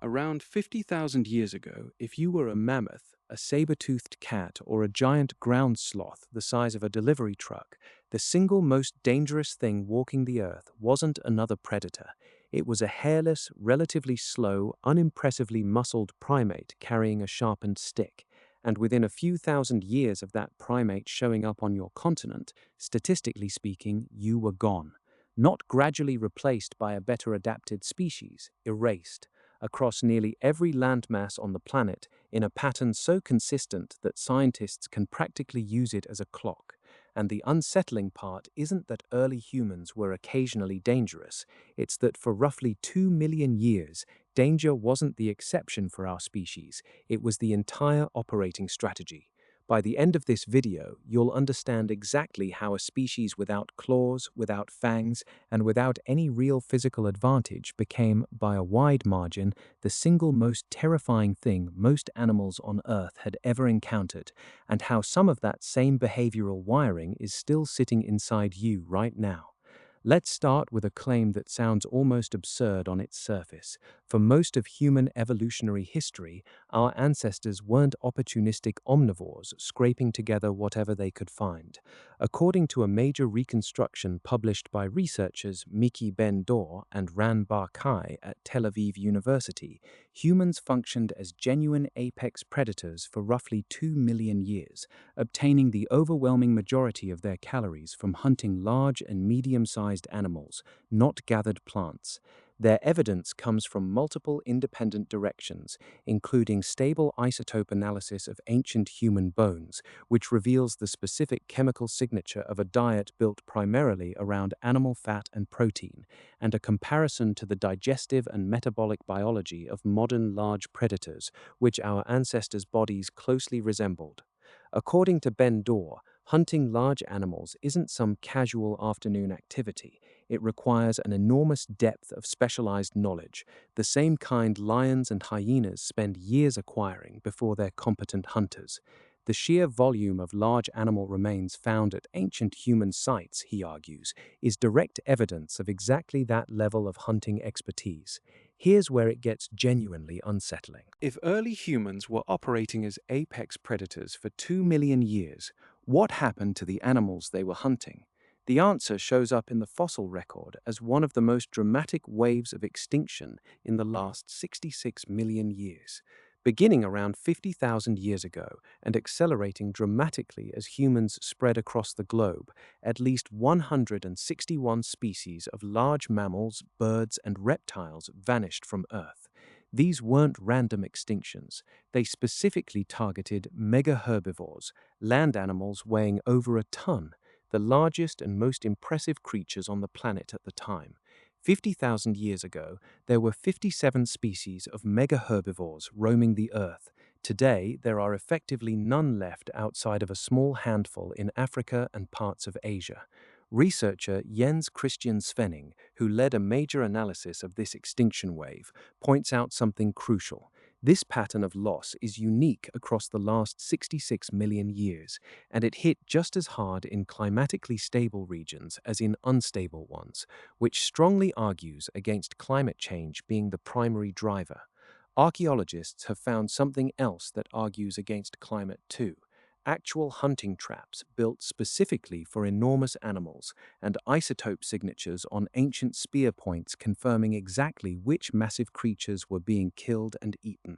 Around 50,000 years ago, if you were a mammoth, a saber-toothed cat, or a giant ground sloth the size of a delivery truck, the single most dangerous thing walking the earth wasn't another predator. It was a hairless, relatively slow, unimpressively muscled primate carrying a sharpened stick. And within a few thousand years of that primate showing up on your continent, statistically speaking, you were gone. Not gradually replaced by a better adapted species, erased across nearly every landmass on the planet in a pattern so consistent that scientists can practically use it as a clock. And the unsettling part isn't that early humans were occasionally dangerous, it's that for roughly 2 million years, danger wasn't the exception for our species, it was the entire operating strategy. By the end of this video, you'll understand exactly how a species without claws, without fangs, and without any real physical advantage became, by a wide margin, the single most terrifying thing most animals on Earth had ever encountered, and how some of that same behavioral wiring is still sitting inside you right now. Let's start with a claim that sounds almost absurd on its surface. For most of human evolutionary history, our ancestors weren't opportunistic omnivores scraping together whatever they could find. According to a major reconstruction published by researchers Miki Ben-Dor and Ran Bar-Kai at Tel Aviv University, humans functioned as genuine apex predators for roughly 2 million years, obtaining the overwhelming majority of their calories from hunting large and medium-sized animals, not gathered plants. Their evidence comes from multiple independent directions, including stable isotope analysis of ancient human bones, which reveals the specific chemical signature of a diet built primarily around animal fat and protein, and a comparison to the digestive and metabolic biology of modern large predators, which our ancestors' bodies closely resembled. According to Ben Dor, hunting large animals isn't some casual afternoon activity. It requires an enormous depth of specialized knowledge, the same kind lions and hyenas spend years acquiring before they're competent hunters. The sheer volume of large animal remains found at ancient human sites, he argues, is direct evidence of exactly that level of hunting expertise. Here's where it gets genuinely unsettling. If early humans were operating as apex predators for 2 million years, what happened to the animals they were hunting? The answer shows up in the fossil record as one of the most dramatic waves of extinction in the last 66 million years. Beginning around 50,000 years ago and accelerating dramatically as humans spread across the globe, at least 161 species of large mammals, birds, and reptiles vanished from Earth. These weren't random extinctions. They specifically targeted megaherbivores, land animals weighing over a ton, the largest and most impressive creatures on the planet at the time. 50,000 years ago, there were 57 species of megaherbivores roaming the Earth. Today, there are effectively none left outside of a small handful in Africa and parts of Asia. Researcher Jens Christian Svenning, who led a major analysis of this extinction wave, points out something crucial. This pattern of loss is unique across the last 66 million years, and it hit just as hard in climatically stable regions as in unstable ones, which strongly argues against climate change being the primary driver. Archaeologists have found something else that argues against climate too. Actual hunting traps built specifically for enormous animals and isotope signatures on ancient spear points confirming exactly which massive creatures were being killed and eaten.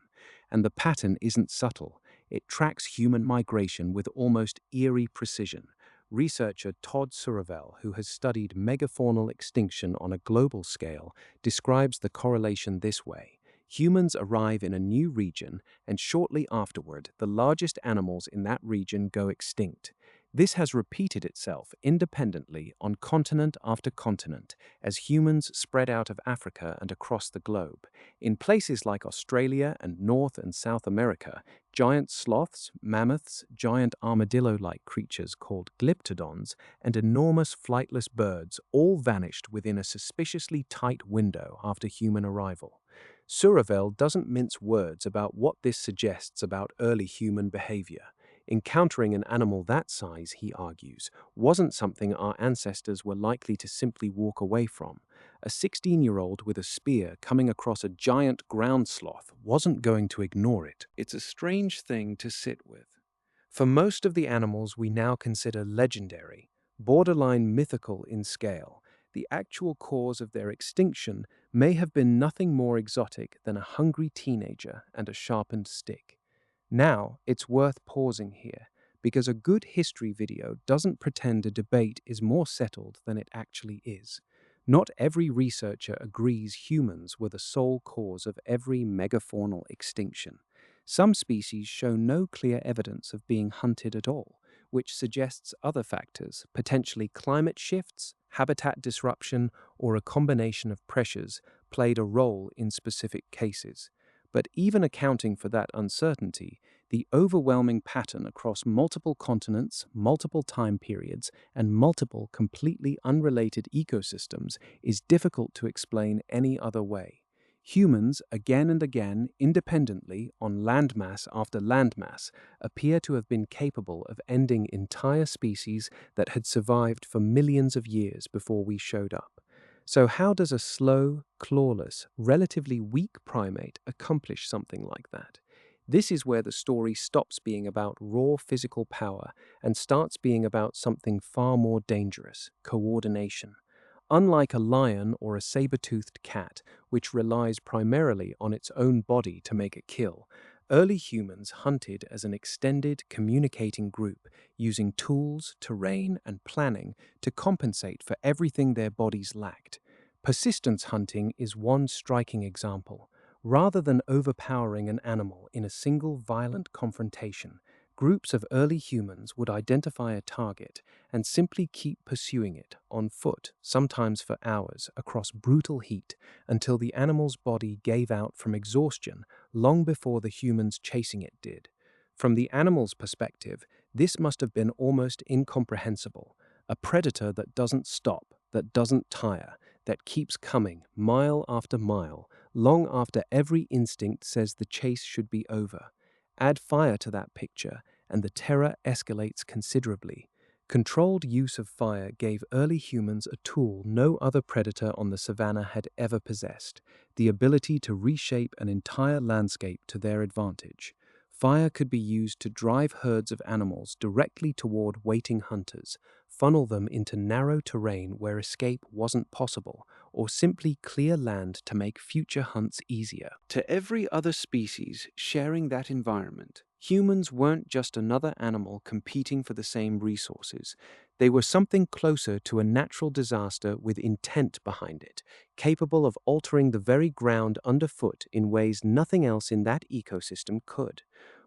And the pattern isn't subtle. It tracks human migration with almost eerie precision. Researcher Todd Suravel, who has studied megafaunal extinction on a global scale, describes the correlation this way. Humans arrive in a new region, and shortly afterward, the largest animals in that region go extinct. This has repeated itself independently on continent after continent as humans spread out of Africa and across the globe. In places like Australia and North and South America, giant sloths, mammoths, giant armadillo-like creatures called glyptodons, and enormous flightless birds all vanished within a suspiciously tight window after human arrival. Suravel doesn't mince words about what this suggests about early human behavior. Encountering an animal that size, he argues, wasn't something our ancestors were likely to simply walk away from. A 16-year-old with a spear coming across a giant ground sloth wasn't going to ignore it. It's a strange thing to sit with. For most of the animals we now consider legendary, borderline mythical in scale, the actual cause of their extinction may have been nothing more exotic than a hungry teenager and a sharpened stick. Now, it's worth pausing here, because a good history video doesn't pretend a debate is more settled than it actually is. Not every researcher agrees humans were the sole cause of every megafaunal extinction. Some species show no clear evidence of being hunted at all, which suggests other factors, potentially climate shifts, habitat disruption, or a combination of pressures, played a role in specific cases. But even accounting for that uncertainty, the overwhelming pattern across multiple continents, multiple time periods, and multiple completely unrelated ecosystems is difficult to explain any other way. Humans, again and again, independently, on landmass after landmass, appear to have been capable of ending entire species that had survived for millions of years before we showed up. So how does a slow, clawless, relatively weak primate accomplish something like that? This is where the story stops being about raw physical power and starts being about something far more dangerous: coordination. Unlike a lion or a saber-toothed cat, which relies primarily on its own body to make a kill, early humans hunted as an extended, communicating group, using tools, terrain, and planning to compensate for everything their bodies lacked. Persistence hunting is one striking example. Rather than overpowering an animal in a single violent confrontation, groups of early humans would identify a target and simply keep pursuing it on foot, sometimes for hours, across brutal heat, until the animal's body gave out from exhaustion long before the humans chasing it did. From the animal's perspective, this must have been almost incomprehensible. A predator that doesn't stop, that doesn't tire, that keeps coming mile after mile, long after every instinct says the chase should be over. Add fire to that picture, and the terror escalates considerably. Controlled use of fire gave early humans a tool no other predator on the savanna had ever possessed: the ability to reshape an entire landscape to their advantage. Fire could be used to drive herds of animals directly toward waiting hunters, funnel them into narrow terrain where escape wasn't possible, or simply clear land to make future hunts easier. To every other species sharing that environment, humans weren't just another animal competing for the same resources. They were something closer to a natural disaster with intent behind it, capable of altering the very ground underfoot in ways nothing else in that ecosystem could.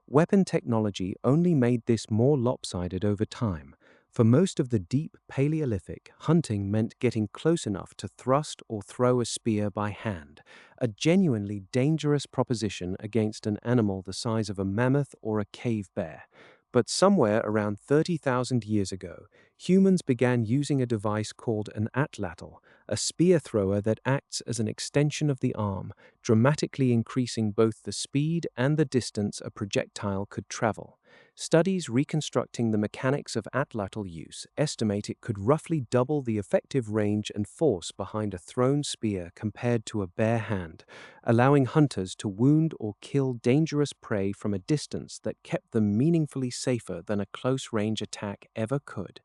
Weapon technology only made this more lopsided over time. For most of the deep Paleolithic, hunting meant getting close enough to thrust or throw a spear by hand, a genuinely dangerous proposition against an animal the size of a mammoth or a cave bear. But somewhere around 30,000 years ago, humans began using a device called an atlatl, a spear thrower that acts as an extension of the arm, dramatically increasing both the speed and the distance a projectile could travel. Studies reconstructing the mechanics of atlatl use estimate it could roughly double the effective range and force behind a thrown spear compared to a bare hand, allowing hunters to wound or kill dangerous prey from a distance that kept them meaningfully safer than a close-range attack ever could.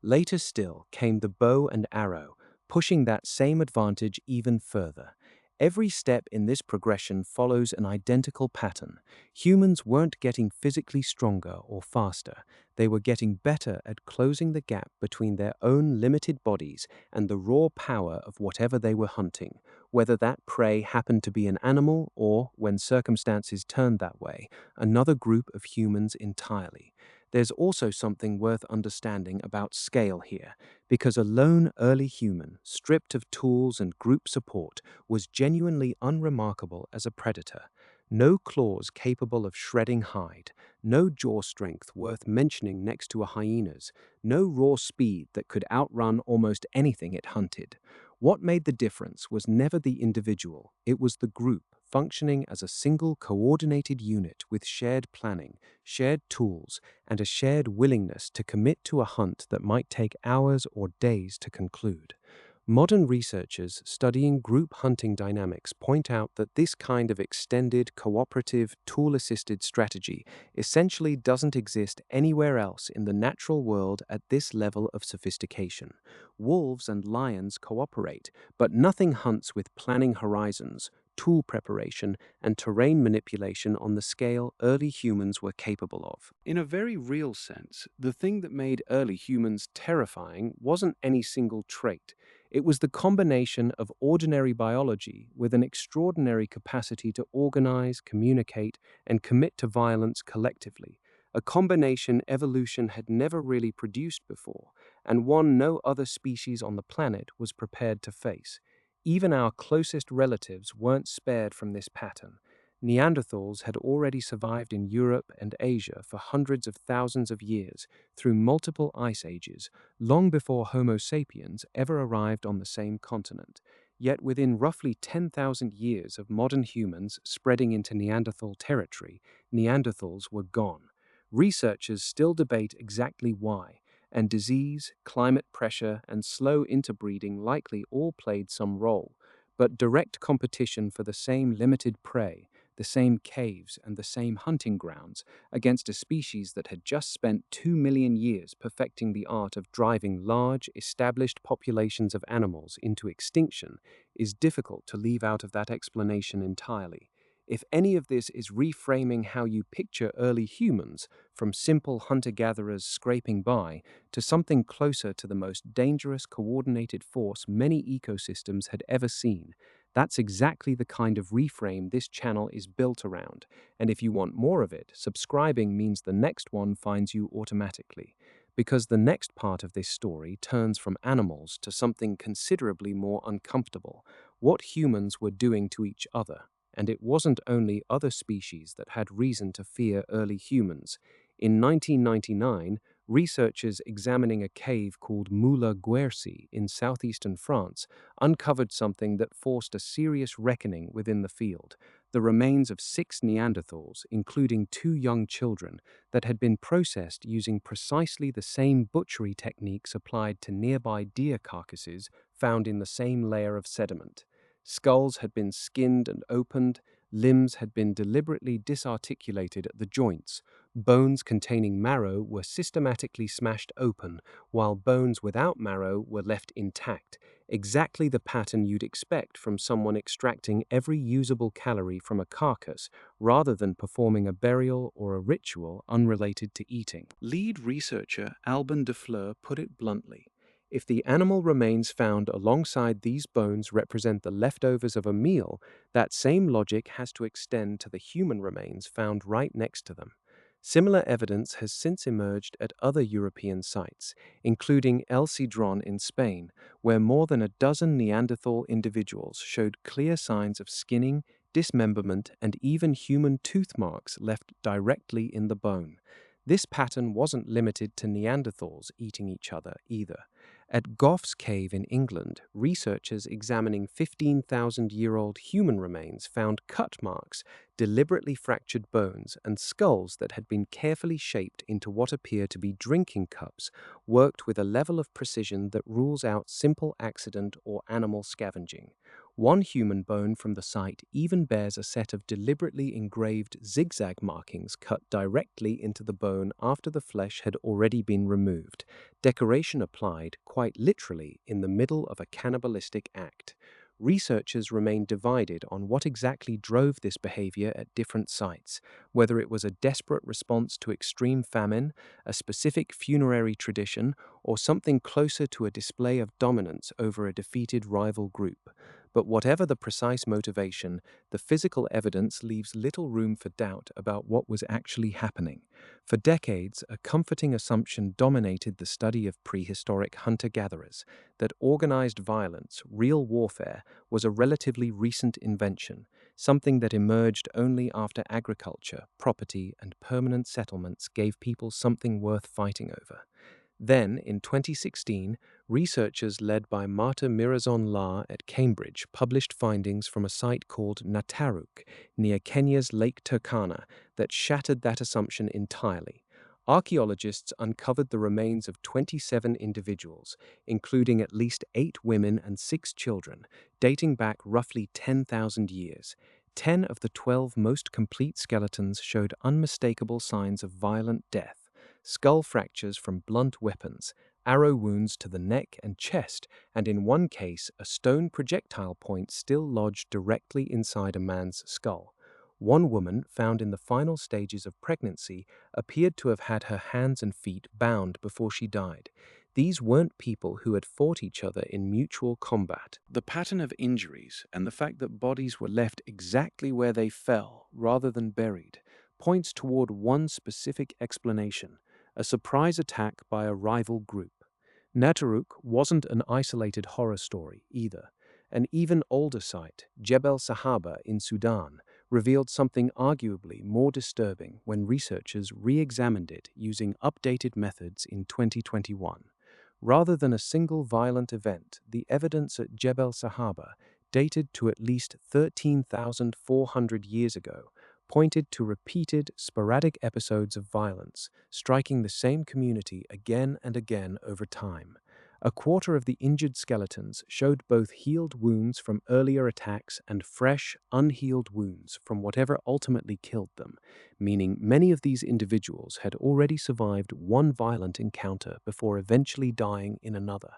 Later still came the bow and arrow, pushing that same advantage even further. Every step in this progression follows an identical pattern. Humans weren't getting physically stronger or faster. They were getting better at closing the gap between their own limited bodies and the raw power of whatever they were hunting, whether that prey happened to be an animal or, when circumstances turned that way, another group of humans entirely. There's also something worth understanding about scale here, because a lone early human, stripped of tools and group support, was genuinely unremarkable as a predator. No claws capable of shredding hide, no jaw strength worth mentioning next to a hyena's, no raw speed that could outrun almost anything it hunted. What made the difference was never the individual, it was the group, functioning as a single coordinated unit with shared planning, shared tools, and a shared willingness to commit to a hunt that might take hours or days to conclude. Modern researchers studying group hunting dynamics point out that this kind of extended, cooperative, tool assisted strategy essentially doesn't exist anywhere else in the natural world at this level of sophistication. Wolves and lions cooperate, but nothing hunts with planning horizons, tool preparation, and terrain manipulation on the scale early humans were capable of. In a very real sense, the thing that made early humans terrifying wasn't any single trait. It was the combination of ordinary biology with an extraordinary capacity to organize, communicate, and commit to violence collectively, a combination evolution had never really produced before, and one no other species on the planet was prepared to face. Even our closest relatives weren't spared from this pattern. Neanderthals had already survived in Europe and Asia for hundreds of thousands of years through multiple ice ages, long before Homo sapiens ever arrived on the same continent. Yet within roughly 10,000 years of modern humans spreading into Neanderthal territory, Neanderthals were gone. Researchers still debate exactly why, and disease, climate pressure, and slow interbreeding likely all played some role. But direct competition for the same limited prey, the same caves, and the same hunting grounds against a species that had just spent 2 million years perfecting the art of driving large, established populations of animals into extinction is difficult to leave out of that explanation entirely. If any of this is reframing how you picture early humans, from simple hunter-gatherers scraping by to something closer to the most dangerous coordinated force many ecosystems had ever seen, that's exactly the kind of reframe this channel is built around. And if you want more of it, subscribing means the next one finds you automatically. Because the next part of this story turns from animals to something considerably more uncomfortable, what humans were doing to each other. And it wasn't only other species that had reason to fear early humans. In 1999, researchers examining a cave called Moula Guercy in southeastern France uncovered something that forced a serious reckoning within the field: the remains of 6 Neanderthals, including 2 young children, that had been processed using precisely the same butchery techniques applied to nearby deer carcasses found in the same layer of sediment. Skulls had been skinned and opened, limbs had been deliberately disarticulated at the joints, bones containing marrow were systematically smashed open, while bones without marrow were left intact, exactly the pattern you'd expect from someone extracting every usable calorie from a carcass rather than performing a burial or a ritual unrelated to eating. Lead researcher Alban de Fleur put it bluntly: if the animal remains found alongside these bones represent the leftovers of a meal, that same logic has to extend to the human remains found right next to them. Similar evidence has since emerged at other European sites, including El Cedron in Spain, where more than a dozen Neanderthal individuals showed clear signs of skinning, dismemberment, and even human tooth marks left directly in the bone. This pattern wasn't limited to Neanderthals eating each other either. At Gough's Cave in England, researchers examining 15,000-year-old human remains found cut marks, deliberately fractured bones, and skulls that had been carefully shaped into what appear to be drinking cups, worked with a level of precision that rules out simple accident or animal scavenging. One human bone from the site even bears a set of deliberately engraved zigzag markings cut directly into the bone after the flesh had already been removed, decoration applied, quite literally, in the middle of a cannibalistic act. Researchers remain divided on what exactly drove this behavior at different sites, whether it was a desperate response to extreme famine, a specific funerary tradition, or something closer to a display of dominance over a defeated rival group. But whatever the precise motivation, the physical evidence leaves little room for doubt about what was actually happening. For decades, a comforting assumption dominated the study of prehistoric hunter-gatherers: that organized violence, real warfare, was a relatively recent invention, something that emerged only after agriculture, property, and permanent settlements gave people something worth fighting over. Then, in 2016, researchers led by Marta Mirazon-La at Cambridge published findings from a site called Nataruk, near Kenya's Lake Turkana, that shattered that assumption entirely. Archaeologists uncovered the remains of 27 individuals, including at least 8 women and 6 children, dating back roughly 10,000 years. 10 of the 12 most complete skeletons showed unmistakable signs of violent death: skull fractures from blunt weapons, arrow wounds to the neck and chest, and in one case, a stone projectile point still lodged directly inside a man's skull. One woman, found in the final stages of pregnancy, appeared to have had her hands and feet bound before she died. These weren't people who had fought each other in mutual combat. The pattern of injuries and the fact that bodies were left exactly where they fell rather than buried points toward one specific explanation: a surprise attack by a rival group. Naturuk wasn't an isolated horror story either. An even older site, Jebel Sahaba in Sudan, revealed something arguably more disturbing when researchers re-examined it using updated methods in 2021. Rather than a single violent event, the evidence at Jebel Sahaba, dated to at least 13,400 years ago, pointed to repeated, sporadic episodes of violence, striking the same community again and again over time. A quarter of the injured skeletons showed both healed wounds from earlier attacks and fresh, unhealed wounds from whatever ultimately killed them, meaning many of these individuals had already survived one violent encounter before eventually dying in another.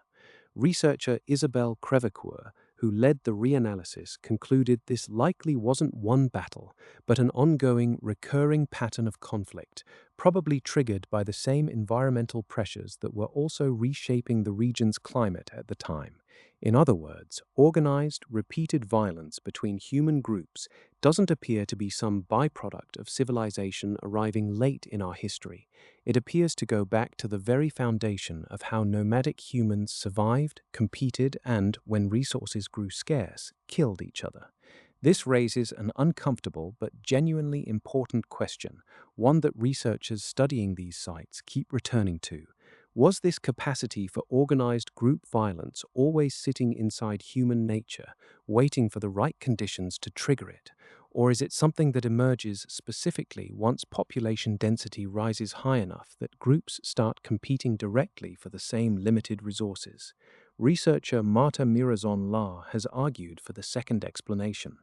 Researcher Isabelle Crevecoeur, who led the reanalysis, concluded this likely wasn't one battle, but an ongoing, recurring pattern of conflict, probably triggered by the same environmental pressures that were also reshaping the region's climate at the time. In other words, organized, repeated violence between human groups doesn't appear to be some byproduct of civilization arriving late in our history. It appears to go back to the very foundation of how nomadic humans survived, competed, and, when resources grew scarce, killed each other. This raises an uncomfortable but genuinely important question, one that researchers studying these sites keep returning to. Was this capacity for organized group violence always sitting inside human nature, waiting for the right conditions to trigger it? Or is it something that emerges specifically once population density rises high enough that groups start competing directly for the same limited resources? Researcher Marta Mirazon-La has argued for the second explanation.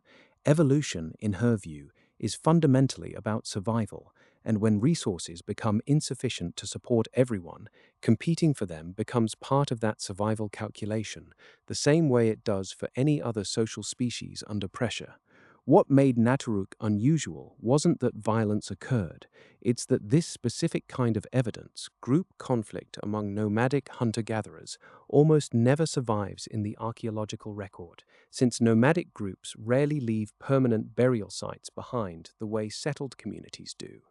Evolution, in her view, is fundamentally about survival, and when resources become insufficient to support everyone, competing for them becomes part of that survival calculation, the same way it does for any other social species under pressure. What made Naturuk unusual wasn't that violence occurred, it's that this specific kind of evidence, group conflict among nomadic hunter-gatherers, almost never survives in the archaeological record, since nomadic groups rarely leave permanent burial sites behind the way settled communities do.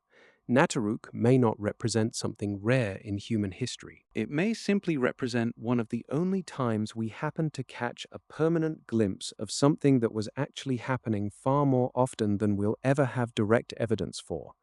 Naturuk may not represent something rare in human history. It may simply represent one of the only times we happen to catch a permanent glimpse of something that was actually happening far more often than we'll ever have direct evidence for.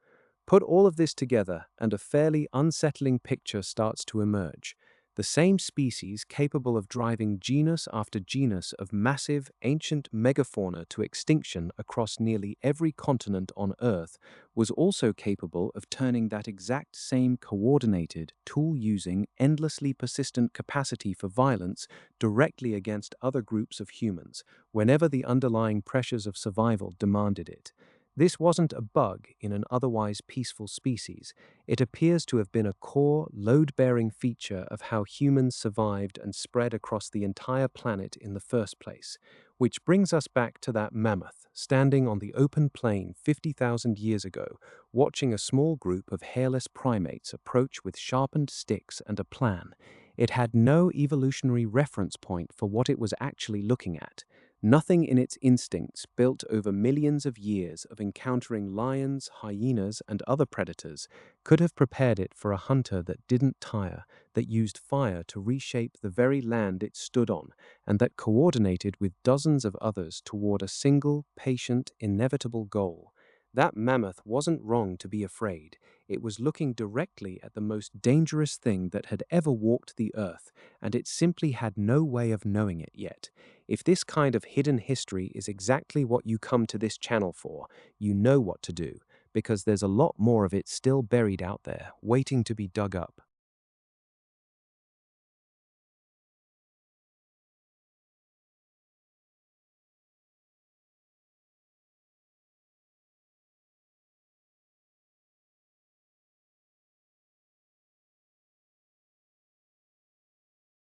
Put all of this together, and a fairly unsettling picture starts to emerge. The same species capable of driving genus after genus of massive, ancient megafauna to extinction across nearly every continent on Earth was also capable of turning that exact same coordinated, tool-using, endlessly persistent capacity for violence directly against other groups of humans, whenever the underlying pressures of survival demanded it. This wasn't a bug in an otherwise peaceful species. It appears to have been a core, load-bearing feature of how humans survived and spread across the entire planet in the first place. Which brings us back to that mammoth, standing on the open plain 50,000 years ago, watching a small group of hairless primates approach with sharpened sticks and a plan. It had no evolutionary reference point for what it was actually looking at. Nothing in its instincts, built over millions of years of encountering lions, hyenas, and other predators, could have prepared it for a hunter that didn't tire, that used fire to reshape the very land it stood on, and that coordinated with dozens of others toward a single, patient, inevitable goal. That mammoth wasn't wrong to be afraid. It was looking directly at the most dangerous thing that had ever walked the earth, and it simply had no way of knowing it yet. If this kind of hidden history is exactly what you come to this channel for, you know what to do. because there's a lot more of it still buried out there, waiting to be dug up.